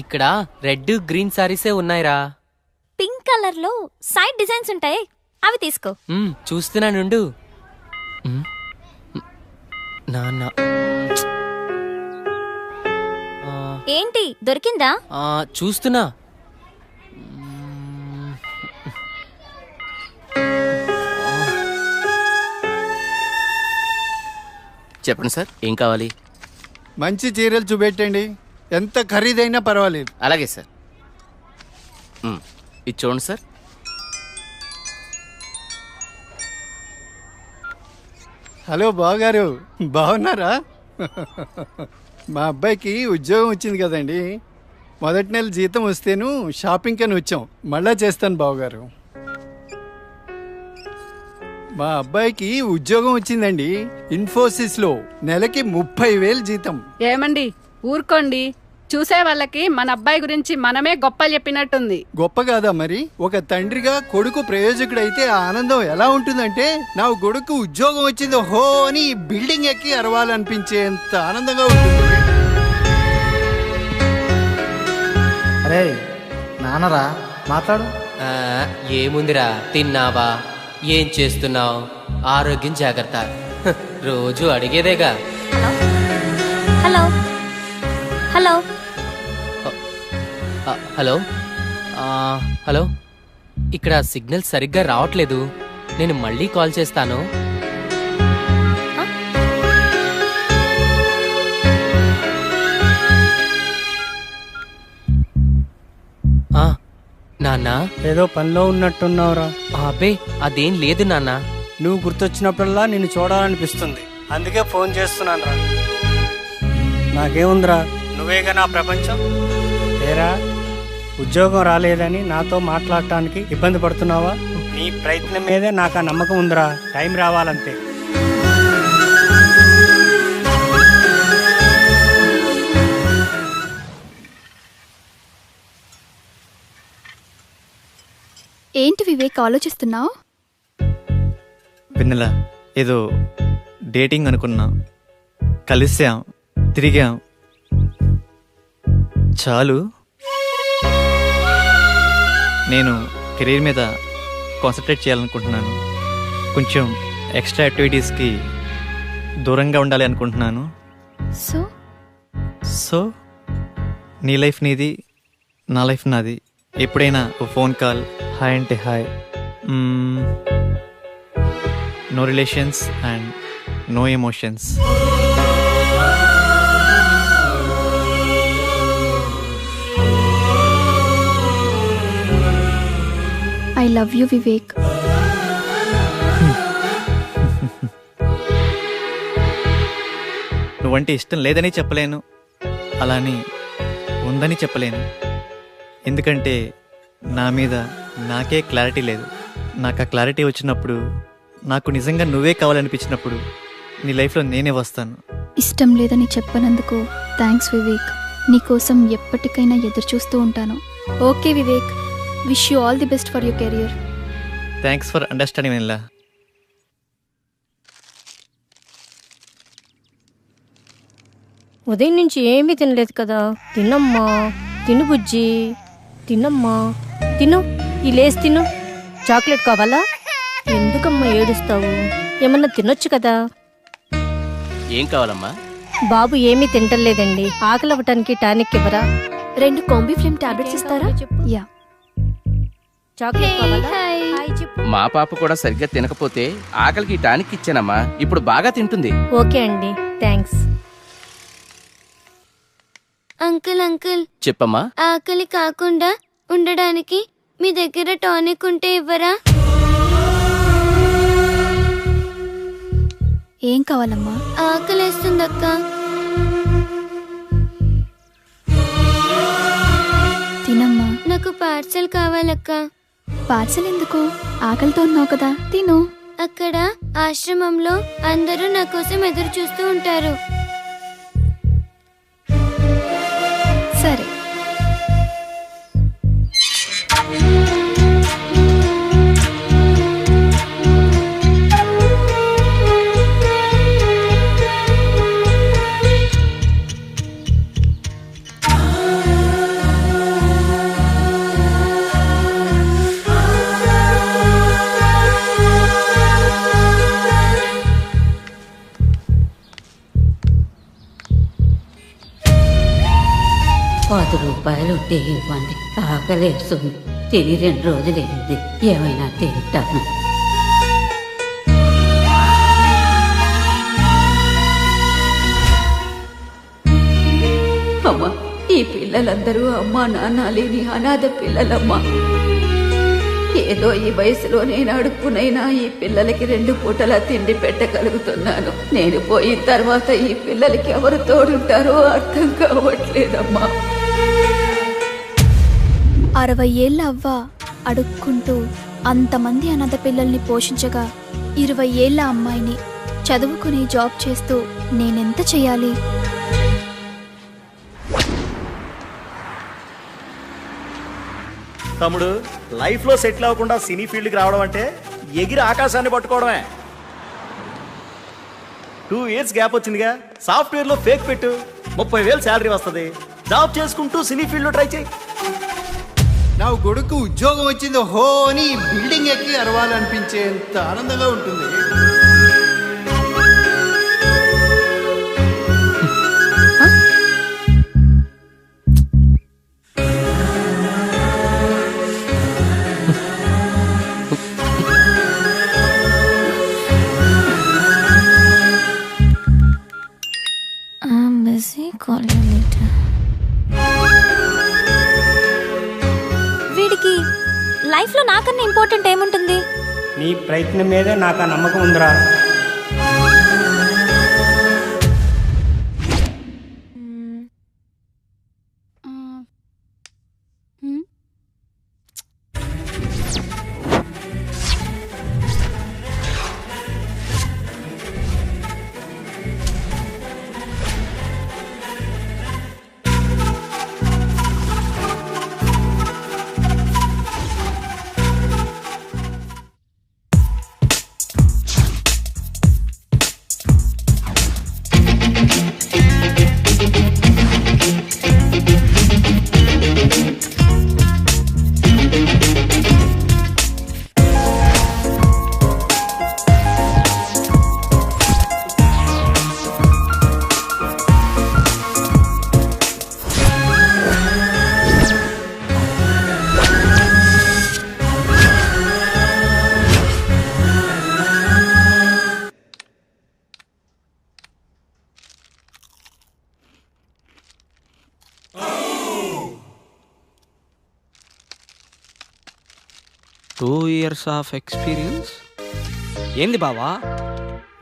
ఇక్కడ red green సారీసే ఉన్నాయిరా. Pink colour లో సైడ్ డిజైన్స్ ఉంటాయి, అవి తీసుకో. చూస్తున్నానుండు. నాన్న ఏంటి దొరికిందా? చూస్తున్నా. చెప్పండి సార్, ఏం కావాలి? మంచి చీరలు చూపెట్టండి, ఎంత ఖరీదైనా పర్వాలేదు. అలాగే సార్. ఇది చూడండి సార్. హలో బావగారు, బాగున్నారా? మా అబ్బాయికి ఉద్యోగం వచ్చింది కదండి. మొదటి నెల జీతం వస్తేను షాపింగ్ అని వచ్చాం. మళ్ళా చేస్తాను బావగారు. మా అబ్బాయికి ఉద్యోగం వచ్చిందండి, ఇన్ఫోసిస్లో. నెలకి 30,000 జీతం. ఏమండి ఊరుకోండి, చూసే వాళ్ళకి మన అబ్బాయి గురించి మనమే గొప్పలు చెప్పినట్టుంది. గొప్ప కాదా మరి? ఒక తండ్రిగా కొడుకు ప్రయోజకుడైతే ఆ ఆనందం ఎలా ఉంటుందంటే, నా కొడుకు ఉద్యోగం వచ్చింది హో అని బిల్డింగ్ ఎక్కి అరవాలనిపించేంత ఆనందంగా ఉంటుంది. అరే నాన్నరా, మాట్లాడు. ఏముందిరా, తిన్నావా, ఏం చేస్తున్నావు, ఆరోగ్యం జాగ్రత్త, రోజు అడిగేదేగా. హలో హలో హలో హలో, ఇక్కడ సిగ్నల్ సరిగ్గా రావట్లేదు, నేను మళ్ళీ కాల్ చేస్తాను. నాన్నా, ఏదో పనిలో ఉన్నట్టున్నావురా. అబ్బే అదేం లేదు నాన్న. నువ్వు గుర్తొచ్చినప్పుడల్లా నిన్ను చూడాలనిపిస్తుంది, అందుకే ఫోన్ చేస్తున్నాను రా. నాకేముందిరా, నువ్వేగా నా ప్రపంచం. ఏరా, ఉద్యోగం రాలేదని నాతో మాట్లాడటానికి ఇబ్బంది పడుతున్నావా? నీ ప్రయత్నం మీదే నాకు ఆ నమ్మకం ఉందిరా. టైం రావాలంతే. ఏంటి వివేక్ ఆలోచిస్తున్నావు? వెన్నెల, ఏదో డేటింగ్ అనుకున్నా, కలిసాం, తిరిగాం, చాలు. నేను కెరీర్ మీద కాన్సన్ట్రేట్ చేయాలనుకుంటున్నాను. కొంచెం ఎక్స్ట్రా యాక్టివిటీస్కి దూరంగా ఉండాలి అనుకుంటున్నాను. సో నీ లైఫ్ నీది, నా లైఫ్ నాది. ఎప్పుడైనా ఓ ఫోన్ కాల్, హాయ్ అంటే hi. No relations and no emotions. I love you Vivek. నువ్వంటే ఇష్టం లేదని చెప్పలేను, అలాని ఉందని చెప్పలేను. ఎందుకంటే నా మీద నాకే క్లారిటీ లేదు. నాకు ఆ క్లారిటీ వచ్చినప్పుడు, నాకు నిజంగా నువ్వే కావాలనిపించినప్పుడు నీ లైఫ్లో నేనే వస్తాను. ఇష్టం లేదని చెప్పనందుకు థ్యాంక్స్ వివేక్. నీకోసం ఎప్పటికైనా ఎదురు చూస్తూ ఉంటాను. Okay Vivek, wish you all the best for your career. Thanks for understanding Vennela. ఉదయం నుంచి ఏమీ తినలేదు కదా. తినమ్మా, తిను బుజ్జి. తినమ్మా తిను ఈ లేస్ తిను. చాక్లెట్ కావాలా? ఎందుకమ్మా ఏడుస్తావు? ఏమన్నా తినొచ్చు కదా. ఏం కావాలమ్మా? బాబు ఏమీ తింటలేదండి. ఆకలి అవ్వటానికి టానిక్ ఇవ్వరా? 2 కాంబిఫ్లేమ్ టాబ్లెట్స్ ఇస్తారా? యా. చాక్లెట్ కావాలా? హాయ్ చెప్పు. మా పాప కూడా సరిగ్గా తినకపోతే ఆకలికి టానిక్ ఇచ్చానమ్మా. ఇప్పుడు బాగా తింటుంది. ఓకే అండి, థ్యాంక్స్. అంకుల్ అంకుల్, చెప్పమ్మా. ఆకలి కాకుండా ఉండడానికి మీ దగ్గర టానిక్ ఉంటే ఇవ్వరా? ఏం కావాలమ్మా? ఆకలేస్తుందక్క. తినమ్మా. నాకు పార్సల్ కావాలక్క. పార్సల్ ఎందుకు? ఆకలితో ఉన్నావు కదా, తిను. అక్కడ ఆశ్రమంలో అందరూ నా కోసం ఎదురు చూస్తూ ఉంటారు. సరే. ₹10 ఉంటే ఇవ్వండి. ఆకలేస్తుంది. తిని 2 రోజులైంది. ఏమైనా తింటాను. అమ్మా, ఈ పిల్లలందరూ అమ్మా నాన్న లేని అనాథ పిల్లలమ్మా. ఏదో ఈ వయసులో నేను అడుక్కునైనా ఈ పిల్లలకి 2 పూటలా తిండి పెట్టగలుగుతున్నాను. నేను పోయిన తర్వాత ఈ పిల్లలకి ఎవరు తోడుంటారో అర్థం కావట్లేదమ్మా. 60 ఏళ్ళ అవ్వ అడుక్కుంటూ అంతమంది అనాథ పిల్లల్ని పోషించగా 20 ఏళ్ళ అమ్మాయిని చదువుకుని జాబ్ చేస్తూ నేనెంత చేయాలి? తమ్ముడు, లైఫ్లో సెటిల్ అవ్వకుండా సినీ ఫీల్డ్కి రావడం అంటే ఎగిరి ఆకాశాన్ని పట్టుకోవడమే. 2 years గ్యాప్ వచ్చిందిగా. సాఫ్ట్వేర్లో ఫేక్ పెట్టు, 30,000 శాలరీ వస్తుంది. జాబ్ చేసుకుంటూ సినీ ఫీల్డ్లో ట్రై చేయి. నా కొడుకు ఉద్యోగం వచ్చింది హో అని బిల్డింగ్ ఎక్కి అరవాలనిపించేంత ఆనందంగా ఉంటుంది. వీడికి లైఫ్ లో నాకన్నా ఇంపార్టెంట్ ఏముంటుంది? నీ ప్రయత్నం మీదే నాకు ఆ నమ్మకం ఉందిరా. Two years of experience. ఏంది బావా,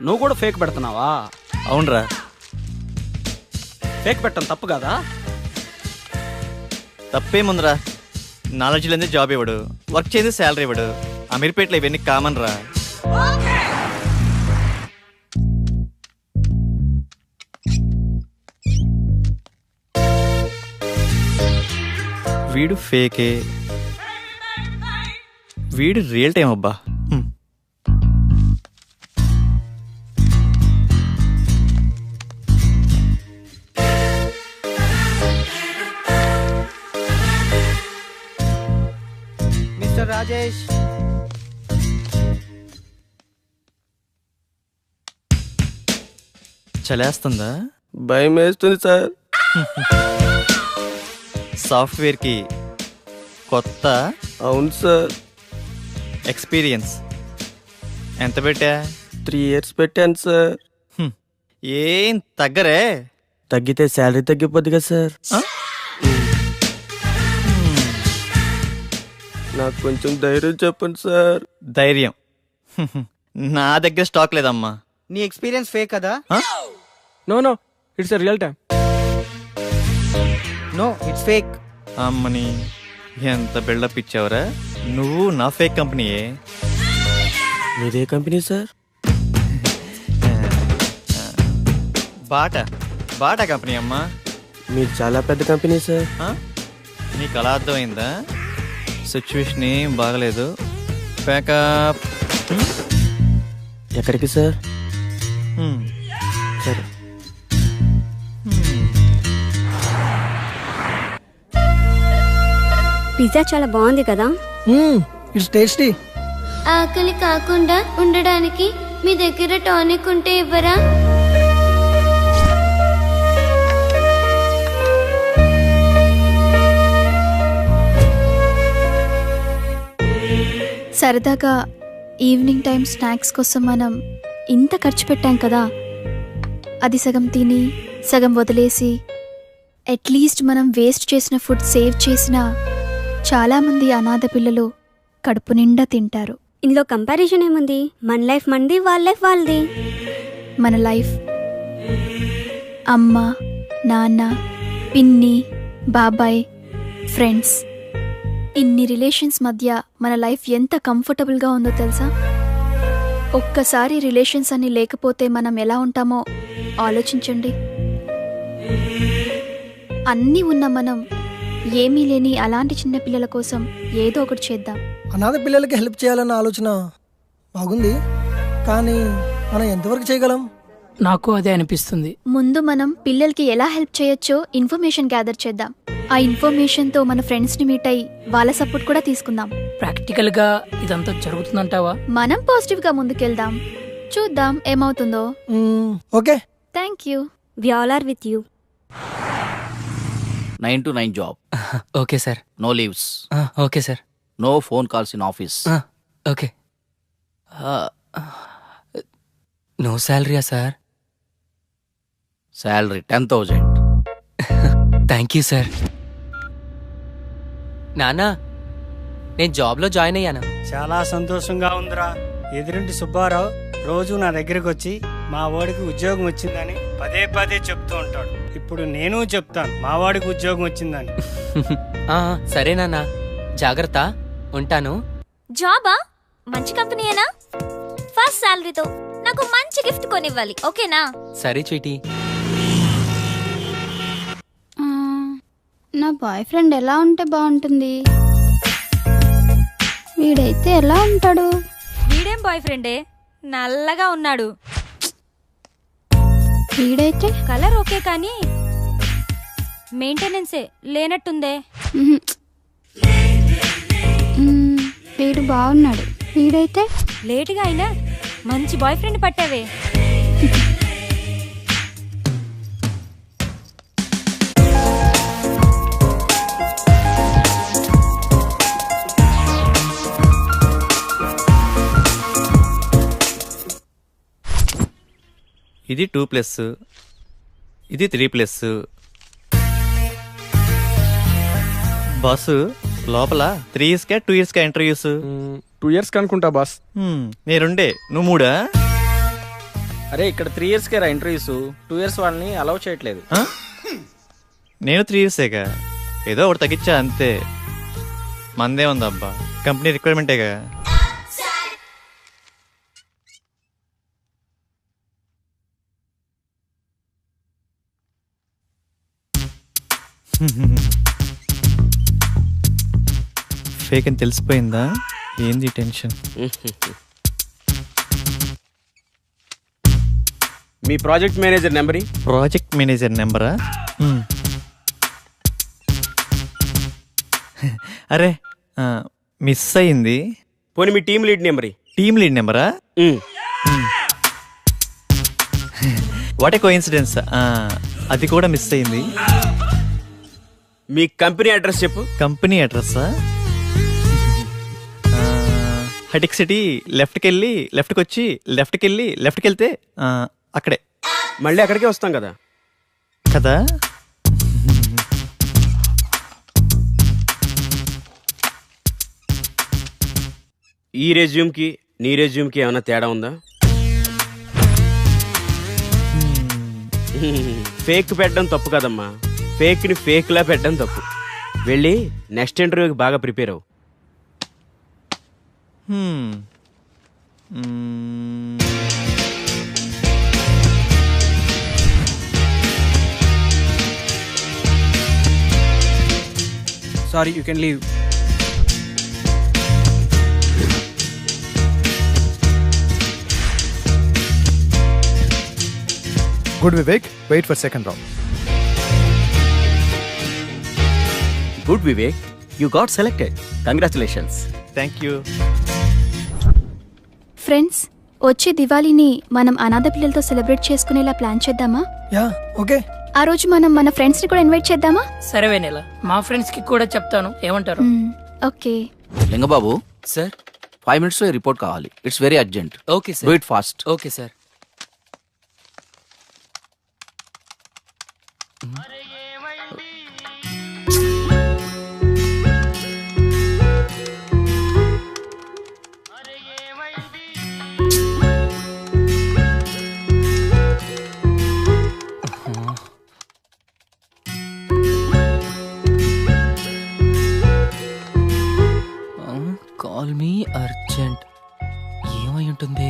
నువ్వు కూడా ఫేక్ పెడుతున్నావా? అవునరా. ఫేక్ పెట్టడం తప్పు కదా? తప్పేముందిరా, నాలెడ్జ్ లేని జాబ్ ఇవ్వడు, వర్క్ చేసి శాలరీ ఇవ్వడు. అమీర్పేటలో ఇవన్నీ కామన్ రా. వీడు ఫేకే, వీడు రియల్ టైం అబ్బా. మిస్టర్ రాజేష్. చలేస్తుందా? భయం వేస్తుంది సార్. సాఫ్ట్వేర్కి కొత్త? అవును సార్. ఎక్స్పీరియన్స్ ఎంత పెట్టా? 3 years పెట్టాను సార్. ఏం తగ్గరే? తగ్గితే శాలరీ తగ్గిపోద్ది కదా సార్. నాకు కొంచెం ధైర్యం చెప్పండి సార్. ధైర్యం నా దగ్గర స్టాక్ లేదమ్మా. నీ ఎక్స్పీరియన్స్ ఫేక్ కదా? No it's a real time. No it's fake. అమ్మని ఎంత బిల్డప్ ఇచ్చావురా. నువ్వు నా ఫేక్ కంపెనీయే. మీదే కంపెనీ సార్? బాటా కంపెనీ అమ్మా. మీరు చాలా పెద్ద కంపెనీ సార్. నీకు అలా అర్థమైందా? సిచ్యువేషన్ ఏం బాగలేదు. ప్యాకప్. ఎక్కడికి సార్? సరే. పిజ్జా చాలా బాగుంది కదా? It's tasty. ఆకలి కాకుండా ఉండడానికి మీ దగ్గర టానిక్ ఉంటే ఇవ్వరా? సరదాగా ఈవినింగ్ టైం స్నాక్స్ కోసం మనం ఇంత ఖర్చు పెట్టాం కదా, అది సగం తిని సగం వదిలేసి అట్లీస్ట్ మనం వేస్ట్ చేసిన ఫుడ్ సేవ్ చేసిన చాలామంది అనాథ పిల్లలు కడుపు నిండా తింటారు. ఇందులో కంపారిజన్ ఏముంది? మన లైఫ్ మనది, వాళ్ళ లైఫ్ వాళ్ళది. మన లైఫ్ అమ్మ, నాన్న, పిన్ని, బాబాయ్, ఫ్రెండ్స్, ఇన్ని రిలేషన్స్ మధ్య మన లైఫ్ ఎంత కంఫర్టబుల్గా ఉందో తెలుసా? ఒక్కసారి రిలేషన్స్ అన్ని లేకపోతే మనం ఎలా ఉంటామో ఆలోచించండి. అన్నీ ఉన్న మనం ఏమీ లేని అలాంటి చిన్న పిల్లల కోసం ఏదో ఒకటి చేద్దాం. అనాథ పిల్లలకి హెల్ప్ చేయాలన్న ఆలోచన బాగుంది, కానీ మనం ఎంతవరకు చేయగలం? నాకు అదే అనిపిస్తుంది. ముందు మనం పిల్లలకి ఎలా హెల్ప్ చేయొచ్చో ఇన్ఫర్మేషన్ గ్యాదర్ చేద్దాం. ఆ ఇన్ఫర్మేషన్తో మన ఫ్రెండ్స్ని మీట్ అయ్యి వాళ్ళ సపోర్ట్ కూడా తీసుకుందాం. ప్రాక్టికల్ గా ఇదంతా జరుగుతుందంటావా? మనం పాజిటివ్గా ముందుకెళ్దాం, చూద్దాం ఏమవుతుందో. Okay, thank you. We all are with you. 9 to 9 job. Okay sir. No leaves. Okay sir. No phone calls in office. Okay. No శాలరీయా sir? Salary 10,000. Thank you sir. నానా, నేను జాబ్లో జాయిన్ అయ్యాను. చాలా సంతోషంగా ఉందిరా. ఎదురింటి సుబ్బారావు రోజు నా దగ్గరకు వచ్చి మా వాడికి ఉద్యోగం వచ్చిందని పదే పదే చెప్తూ ఉంటాడు. ఇప్పుడు నేను చెప్తాను మా వాడికి ఉద్యోగం వచ్చిందని. సరే నాన్న, జాగ్రత్త, ఉంటాను. జాబా? మంచి కంపెనీయేనా? ఫస్ట్ సాలరీతో నాకు మంచి గిఫ్ట్ కొనివ్వాలి, ఓకేనా? సరే చీటీ. నా బాయ్ ఫ్రెండ్ ఎలా ఉంటే బాగుంటుంది? వీడైతే ఎలా ఉంటాడు? వీడేం బాయ్ ఫ్రెండే, నల్లగా ఉన్నాడు. వీడైతే కలర్ ఓకే కానీ మెయింటెనెన్సే లేనట్టుందే. వీడు బాగున్నాడు. వీడైతే లేటుగా అయినా మంచి బాయ్ ఫ్రెండ్ పట్టావే. ఇది 2+, ఇది 3+. బాసు లోపల 3 years 2 years ఇంటర్వ్యూస్? 2 years అనుకుంటా బాస్. నేనుండే నువ్వు 3? అరే ఇక్కడ 3 years రా ఇంటర్వ్యూస్. 2 years వాళ్ళని అలౌ చేయట్లేదు. నేను 3 yearsగా, ఏదో ఒకటి తగ్గించా అంతే. మందే ఉందబ్బా, కంపెనీ రిక్వైర్మెంటేగా. ఫేక్ అని తెలిసిపోయిందా? ఏంది టెన్షన్? మీ project manager number? Project manager నెంబరా? అరే మిస్ అయింది. పోనీ మీ team lead number. Team lead నెంబరా? What a coincidence. అది కూడా మిస్ అయింది. మీ కంపెనీ అడ్రస్ చెప్పు. కంపెనీ అడ్రస్సా? హటిక్ సిటీ లెఫ్ట్కి వెళ్ళి లెఫ్ట్కి వచ్చి లెఫ్ట్కి వెళ్ళి లెఫ్ట్కి వెళ్తే అక్కడే. మళ్ళీ అక్కడికే వస్తాం కదా. కదా. ఈ రెజ్యూమ్కి నీ రెజ్యూమ్కి ఏమైనా తేడా ఉందా? ఫేక్ పెట్టడం తప్పు కదమ్మా, ఫేక్ని ఫేక్లా పెట్టడం తప్పు. వెళ్ళి నెక్స్ట్ ఇంటర్వ్యూకి బాగా ప్రిపేర్ అవ్వు. Sorry, you can leave. Good, Vivek. Wait for second round. Good, Vivek. You got selected. Congratulations. Thank you. Friends, వచ్చే దివాళీని మనం అనాథ పిల్లలతో సెలబ్రేట్ చేసుకునేలా ప్లాన్ చేద్దామా? Yeah, okay. ఆ రోజు మనం మన ఫ్రెండ్స్ ని కూడా ఇన్వైట్ చేద్దామా? సరే వెనెల, మా ఫ్రెండ్స్ కి కూడా చెప్తాను, ఏమంటారు? ఓకే. లింగబాబు సార్, 5 minutes లో రిపోర్ట్ కావాలి. It's very urgent. Okay sir. Do it fast. Okay sir. Call me urgent. ఏమై ఉంటుంది?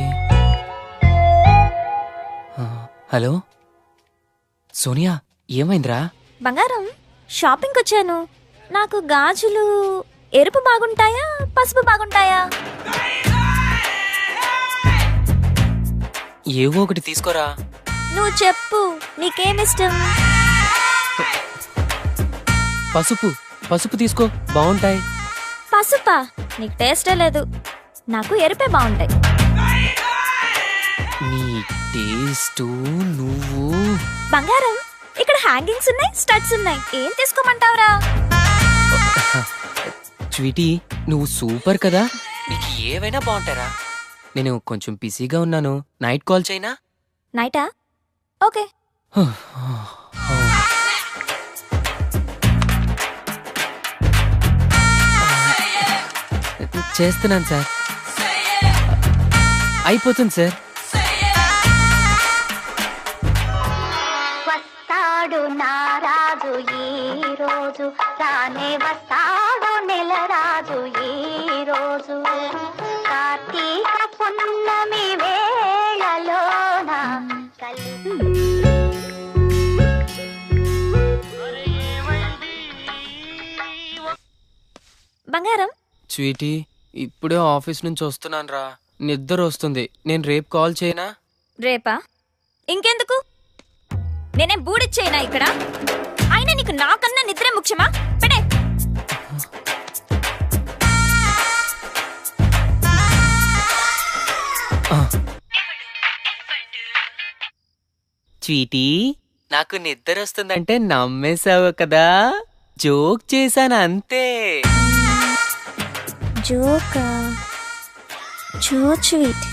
హలో సోనియా, ఏమైందిరా? బంగారం, షాపింగ్కి వచ్చాను. నాకు గాజులు ఎరుపు బాగుంటాయా పసుపు బాగుంటాయా? ఏవో ఒకటి తీసుకోరా. నువ్వు చెప్పు, నీకేమిష్టం? పసుపు. పసుపు తీసుకో, బాగుంటాయి. పసుపా? నీకు టేస్టే లేదు. నాకు ఎరుపే బాగుంటాయి. నీ టేస్ట్ నువ్వు. బంగారం, ఇక్కడ హ్యాంగింగ్స్ ఉన్నాయి, స్టడ్స్ ఉన్నాయి. ఏం తీసుకోమంటావురా? స్వీటీ, నువ్వు సూపర్ కదా, నీకు ఏవైనా బాగుంటారా. నేను కొంచెం బిజీగా ఉన్నాను, నైట్ కాల్ చేయనా? నైటా? ఓకే. చేస్తున్నాను సార్. అయిపోతుంది సార్. వస్తాడు నారాజు ఈ రోజు, రానే వస్తాడు నెల రాజు ఈ రోజు. కార్తీక పున్నమి వేళలోన బంగారం. స్వీటీ, ఇప్పుడే ఆఫీస్ నుంచి వస్తున్నాను రా, నిద్ర వస్తుంది. నేను రేపు కాల్ చేయనా? రేపా? ఇంకెందుకు? నేనేం బూడిచ్చేయనా ఇక్కడ? అయినా నీకు నాకన్నా నిద్రే ముఖ్యమా? పెడే. స్వీటీ, నాకు నిద్ర వస్తుందంటే నమ్మేశావు కదా, జోక్ చేశాను అంతే. జోకా? So sweet.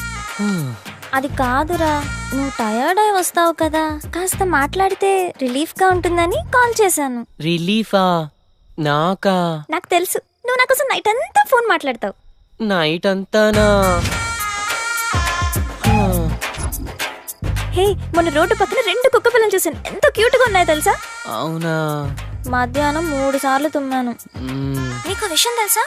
అది కాదురా, నువ్వు టయర్డ్ అయి వస్తావు కదా, కాస్త మాట్లాడితే రిలీఫ్ గా ఉంటుందని కాల్ చేశాను. రిలీఫా? నాకా? నాకు తెలుసు, నువ్వు నా కోసం నైట్ అంతా ఫోన్ మాట్లాడతావు. నైట్ అంతానా? హే, మొన్న రోడ్డు పక్కన 2 కుక్క పిల్లలు చూసాను, ఎంత క్యూట్ గా ఉన్నాయో తెలుసా? అవునా? మధ్యాహ్నం 3 సార్లు తుమ్మాను. నీకు విషయం తెలుసా?